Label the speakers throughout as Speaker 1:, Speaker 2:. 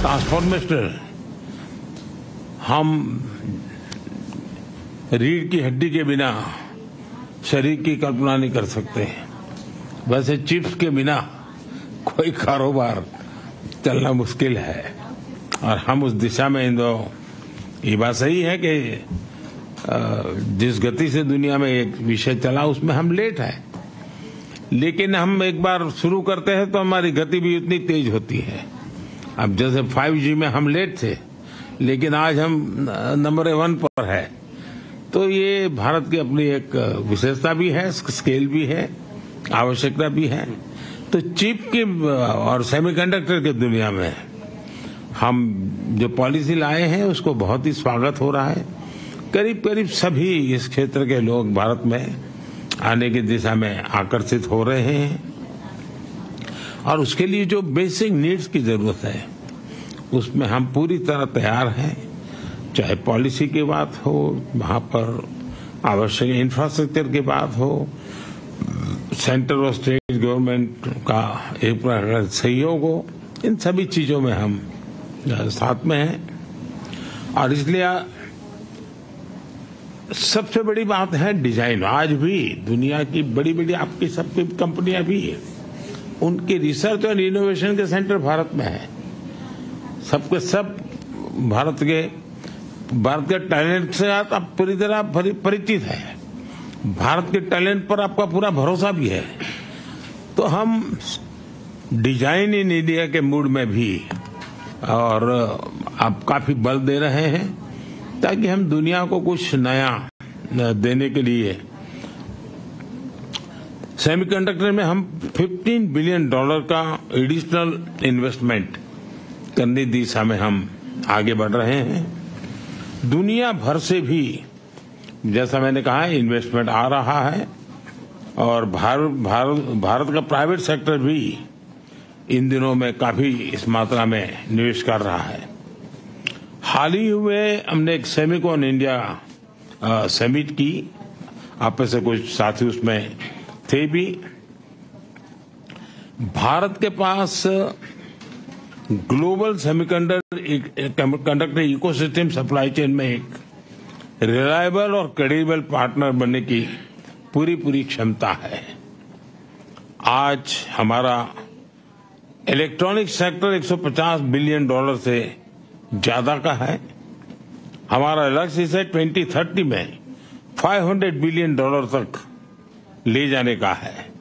Speaker 1: Transformational. हम रीढ़ की हड्डी के बिना शरीर की कल्पना नहीं कर सकते। वैसे चिप्स के बिना कोई कारोबार चलना मुश्किल है, और हम उस दिशा में ये बात सही है कि जिस गति से दुनिया में एक विषय चला उसमें हम लेट हैं, लेकिन हम एक बार शुरू करते हैं तो हमारी गति भी उतनी तेज होती है। अब जैसे 5G में हम लेट थे, लेकिन आज हम नंबर 1 पर है। तो ये भारत की अपनी एक विशेषता भी है, स्केल भी है, आवश्यकता भी है। तो चिप की और सेमीकंडक्टर की दुनिया में हम जो पॉलिसी लाए हैं उसको बहुत ही स्वागत हो रहा है। करीब करीब सभी इस क्षेत्र के लोग भारत में आने की दिशा में आकर्षित हो रहे हैं, और उसके लिए जो बेसिक नीड्स की जरूरत है उसमें हम पूरी तरह तैयार हैं। चाहे पॉलिसी की बात हो, वहां पर आवश्यक इंफ्रास्ट्रक्चर की बात हो, सेंटर और स्टेट गवर्नमेंट का एक प्रकार सहयोग हो, इन सभी चीजों में हम साथ में हैं। और इसलिए सबसे बड़ी बात है डिजाइन। आज भी दुनिया की बड़ी बड़ी आपकी सबकी कंपनियां भी है, उनकी रिसर्च और इनोवेशन के सेंटर भारत में है। सबके सब भारत के टैलेंट से आप पूरी तरह परिचित है। भारत के टैलेंट पर आपका पूरा भरोसा भी है। तो हम डिजाइन इन इंडिया के मूड में भी और आप काफी बल दे रहे हैं, ताकि हम दुनिया को कुछ नया देने के लिए सेमीकंडक्टर में हम $15 बिलियन का एडिशनल इन्वेस्टमेंट करने की दिशा में हम आगे बढ़ रहे हैं। दुनिया भर से भी, जैसा मैंने कहा, इन्वेस्टमेंट आ रहा है, और भारत का प्राइवेट सेक्टर भी इन दिनों में काफी इस मात्रा में निवेश कर रहा है। हाल ही हुए हमने एक सेमिकॉन इंडिया समिट की, आप में से कुछ साथी उसमें थे भी। भारत के पास global semiconductor ecosystem supply chain में एक रिलायबल और क्रेडिबल पार्टनर बनने की पूरी क्षमता है। आज हमारा इलेक्ट्रॉनिक सेक्टर $150 बिलियन से ज्यादा का है। हमारा लक्ष्य इसे 2030 में $500 बिलियन तक ले जाने का है,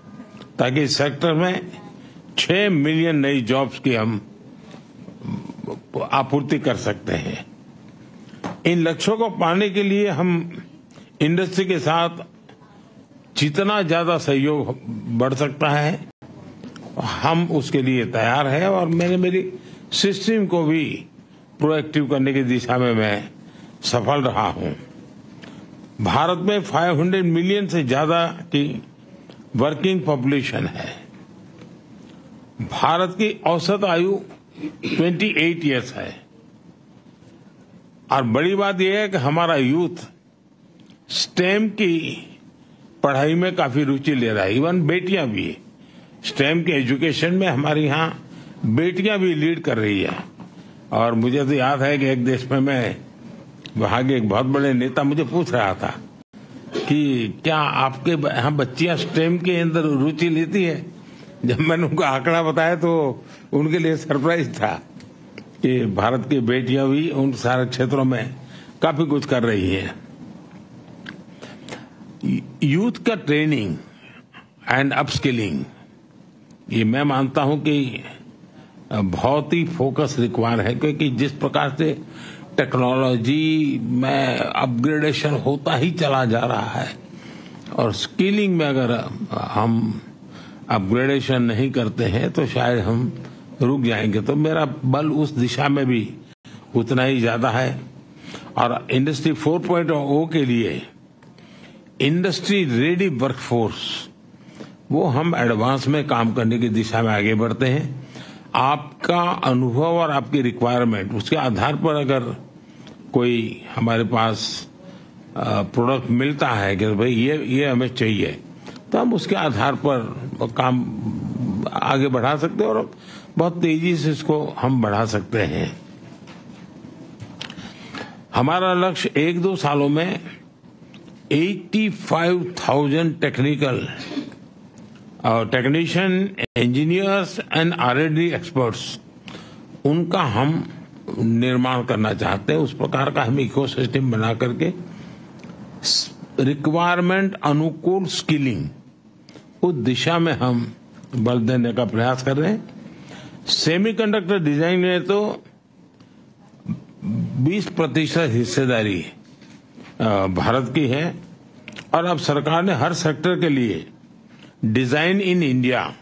Speaker 1: ताकि इस सेक्टर में 6 मिलियन नई जॉब्स की हम आपूर्ति कर सकते हैं। इन लक्ष्यों को पाने के लिए हम इंडस्ट्री के साथ जितना ज्यादा सहयोग बढ़ सकता है हम उसके लिए तैयार हैं, और मेरी सिस्टम को भी प्रोएक्टिव करने की दिशा में मैं सफल रहा हूं। भारत में 500 मिलियन से ज्यादा की वर्किंग पॉपुलेशन है। भारत की औसत आयु 28 इयर्स है, और बड़ी बात यह है कि हमारा यूथ स्टेम की पढ़ाई में काफी रुचि ले रहा है। इवन बेटियां भी स्टेम के एजुकेशन में हमारे यहाँ बेटियां भी लीड कर रही है। और मुझे तो याद है कि एक देश में मैं वहां के एक बहुत बड़े नेता मुझे पूछ रहा था कि क्या आपके यहाँ बच्चियां स्टेम के अंदर रुचि लेती है। जब मैंने उनको आंकड़ा बताया तो उनके लिए सरप्राइज था कि भारत की बेटियां भी उन सारे क्षेत्रों में काफी कुछ कर रही है। यूथ का ट्रेनिंग एंड अपस्किलिंग, ये मैं मानता हूं कि बहुत ही फोकस रिक्वायर है, क्योंकि जिस प्रकार से टेक्नोलॉजी में अपग्रेडेशन होता ही चला जा रहा है, और स्किलिंग में अगर हम अपग्रेडेशन नहीं करते हैं तो शायद हम रुक जाएंगे। तो मेरा बल उस दिशा में भी उतना ही ज्यादा है। और इंडस्ट्री 4.0 के लिए इंडस्ट्री रेडी वर्कफोर्स, वो हम एडवांस में काम करने की दिशा में आगे बढ़ते हैं। आपका अनुभव और आपकी रिक्वायरमेंट, उसके आधार पर अगर कोई हमारे पास प्रोडक्ट मिलता है कि भाई ये हमें चाहिए, तो हम उसके आधार पर काम आगे बढ़ा सकते हैं और बहुत तेजी से इसको हम बढ़ा सकते हैं। हमारा लक्ष्य 1-2 सालों में 85,000 technician, engineers and R&D experts, उनका हम निर्माण करना चाहते हैं। उस प्रकार का हम इकोसिस्टम बना करके रिक्वायरमेंट अनुकूल स्किलिंग, उस दिशा में हम बल देने का प्रयास कर रहे हैं। सेमीकंडक्टर डिजाइन में तो 20% हिस्सेदारी भारत की है, और अब सरकार ने हर सेक्टर के लिए डिजाइन इन इंडिया